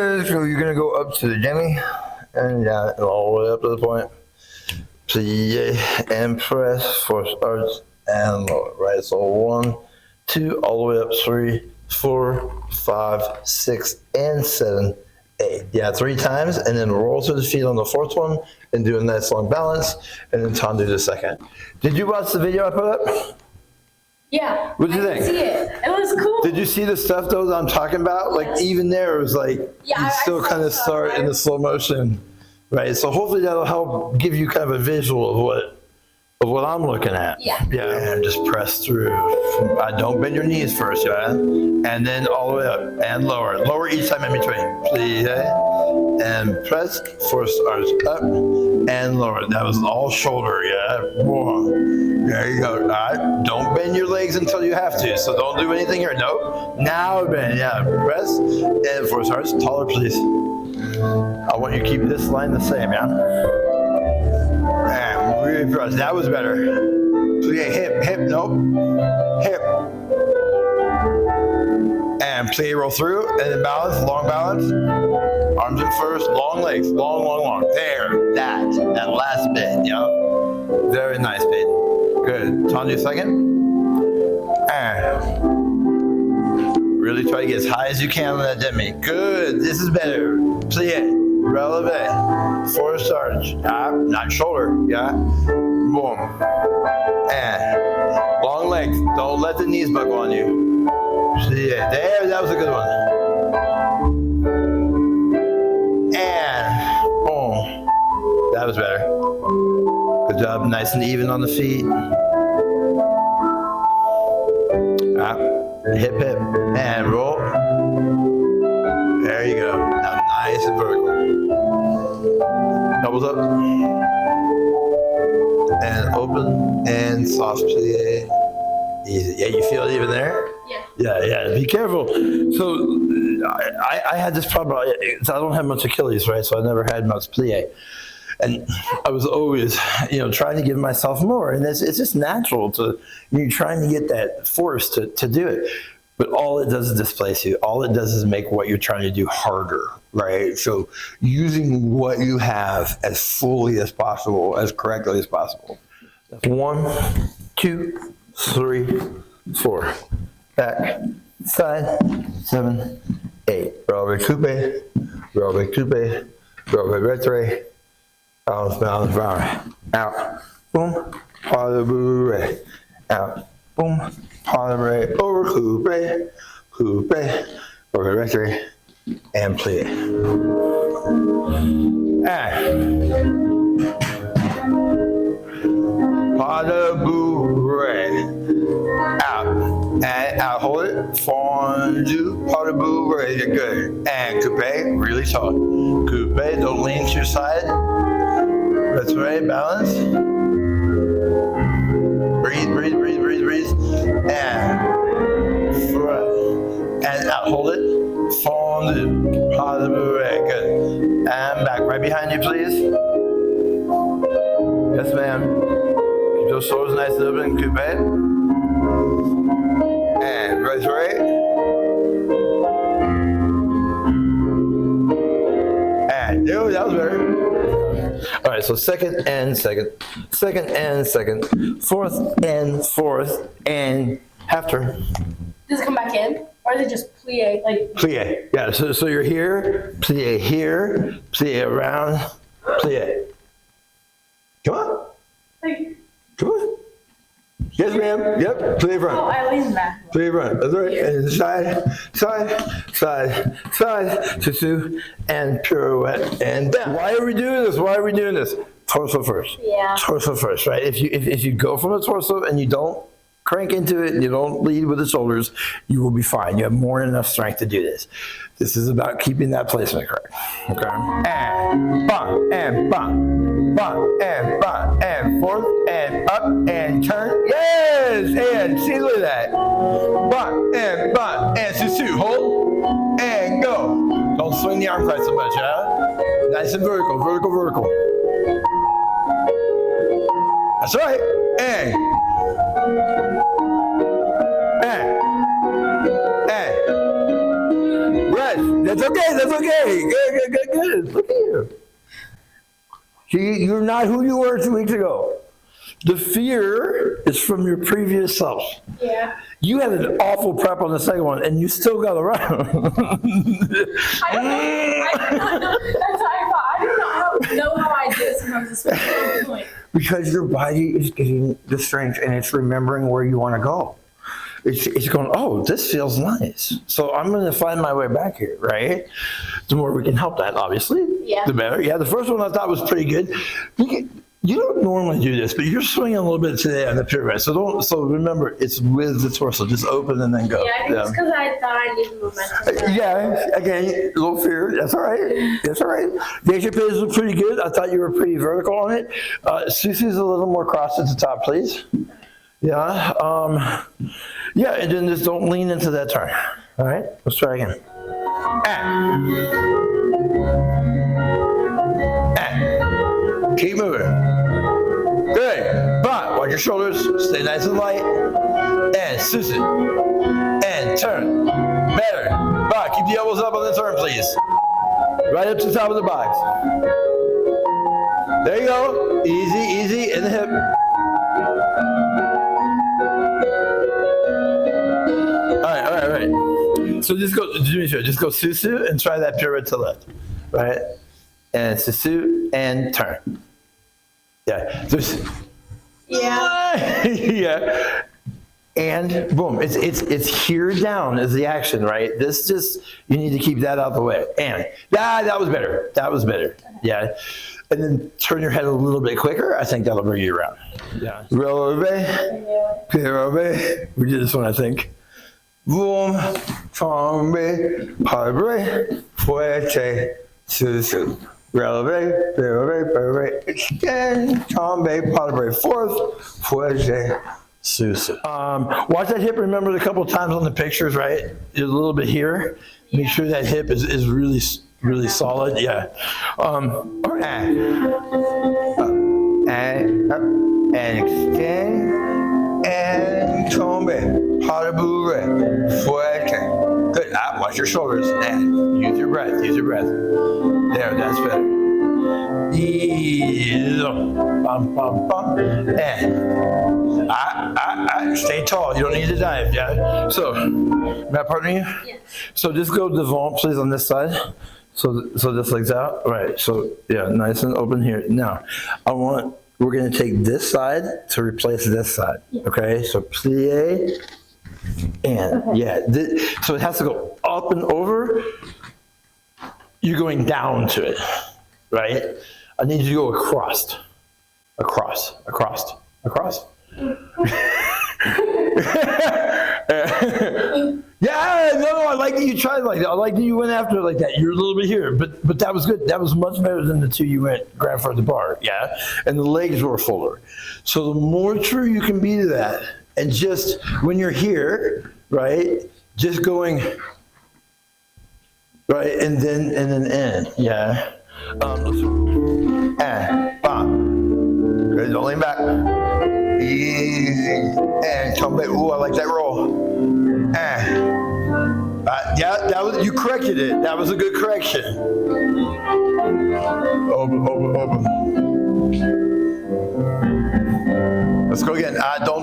So you're gonna go up to the demi and down all the way up to the point. Plie and press, force arch and lower. Right. So 1, 2, all the way up. 3, 4, 5, 6, and 7, 8. Yeah, 3 times, and then roll to the feet on the 4th one and do a nice long balance, and then Tom do the 2nd. Did you watch the video I put up? Yeah. What did you think? I see it. It was cool. Did you see the stuff though that I'm talking about? Like Yes. even there, it was like Yeah, you still kind of start in the slow motion, right? So hopefully that'll help give you kind of a visual of what I'm looking at. Yeah. Yeah. And just press through. Don't bend your knees first, yeah. And then all the way up and lower. Lower each time in between. Please. And press, force arch up and lower. That was all shoulder, yeah. Whoa. There you go. All right. Don't bend your legs until you have to. So don't do anything here. Nope. Now bend. Yeah. Press and force arch. Taller, please. I want you to keep this line the same, yeah. And really press. That was better. Plie, hip, nope. Hip. And plie, roll through, and then balance, long balance. Arms at first, long legs, long. There, that last bit, yeah. Very nice, bit. Good. Tom, do 2nd. And really try to get as high as you can on that demi. Good. This is better. Plie, releve, force arch, not shoulder, yeah. Boom. And long legs. Don't let the knees buckle on you. Plie. There, that was a good one. And boom. That was better. Good job. Nice and even on the feet. Hip, and roll. There you go. Now nice and vertical. Doubles up. And open and soft plie. Easy. Yeah, you feel it even there? Yeah. Yeah. Be careful. So I had this problem. I don't have much Achilles, right? So I never had much plie. And I was always, trying to give myself more. And it's just natural you're trying to get that force to do it. But all it does is displace you. All it does is make what you're trying to do harder, right? So using what you have as fully as possible, as correctly as possible. 1, 2, 3, 4. Back, side, 7, 8. Releve coupe, releve coupe, releve retrait. Balance, out, boom, pas de bourrée, out, boom, pas de bourrée, over coupe, over retrait, and plie. And pas de bourrée, out, and out, hold it, fondu, pas de bourrée, you're good. And coupe, really tall. Coupe, don't lean to your side. That's right, balance. Breathe. And front. And out, hold it. Fondu. Pas de bourrée. Good. And back. Right behind you, please. Yes, ma'am. Keep those shoulders nice and open. Coupe. And right. And dude, that was better. All right, so 2nd and 2nd, 2nd and 2nd, 4th and 4th, and half turn. Does it come back in? Or is it just plie? Plie, yeah, so you're here, plie around, plie. Come on. Come on. Yes, ma'am. Yep, plie front. Oh, I leaned back. Plie front. That's right. And side, tutu, and pirouette, and down. Why are we doing this? Torso first. Yeah. Torso first, right? If you go from the torso and you don't crank into it and you don't lead with the shoulders, you will be fine. You have more than enough strength to do this. This is about keeping that placement correct. Okay? And bump, and bump, bump, and bump, and forth, and up, and turn. Yes! And see, look at that. Bump, and susu. Hold, and go. Don't swing the arm quite so much, huh? Nice and vertical. That's right. And rest. That's okay. That's okay. Good. Look at you. See, you're not who you were 2 weeks ago. The fear is from your previous self. Yeah. You had an awful prep on the second one, and you still got around. I don't know. That's how I thought. I do not know how I did this when I was a point. Because your body is getting the strength, and it's remembering where you want to go. It's going, oh, this feels nice. So I'm going to find my way back here, right? The more we can help that, obviously, the better. Yeah, the first one I thought was pretty good. You don't normally do this, but you're swinging a little bit today on the pyramid. So remember, it's with the torso. Just open and then go. Yeah, I think it's because I thought I needed momentum. Yeah, again, a little fear. That's all right. That's all right. Deja Page was pretty good. I thought you were pretty vertical on it. Susie's a little more cross at the top, please. Yeah. Yeah, and then just don't lean into that turn. All right, let's try again. Keep moving. Good. But watch your shoulders. Stay nice and light. And Susie. And turn. Better. But keep the elbows up on the turn, please. Right up to the top of the box. There you go. Easy in the hip. All right. So just go, just go Susu and try that pyramid to left, right? And Susu and turn. Yeah. Yeah. And boom, it's here down is the action, right? This just, you need to keep that out of the way. And that was better. That was better. Yeah. And then turn your head a little bit quicker. I think that'll bring you around. Yeah. Releve. We did this one, I think. Boom, tombe, padre, fuerte, susu. Releve, extend, tombe, padre, fourth, fuerte, susu. Watch that hip. Remember the couple times on the pictures, right? A little bit here. Make sure that hip is really solid. Yeah. And extend and tombe, padre, fuerte. Good. Watch your shoulders and use your breath. There, that's better. Bum, bum, bum. And stay tall. You don't need to dive. Yeah. So, Matt, partner you? Yes. So just go devant, please, on this side. So this leg's out. Right. So yeah, nice and open here. Now, we're going to take this side to replace this side. Okay. So plie. And so it has to go up and over. You're going down to it, right? I need you to go across. Yeah, no, I like that you tried like that. I like that you went after it like that. You're a little bit here, but that was good. That was much better than the two you went grand for the bar, yeah? And the legs were fuller. So the more true you can be to that, and just when you're here, right, just going, right, and then in, yeah. And, good, don't lean back. Easy, and come back. Ooh, I like that roll. And, yeah, you corrected it. That was a good correction. Open. Let's go again. Don't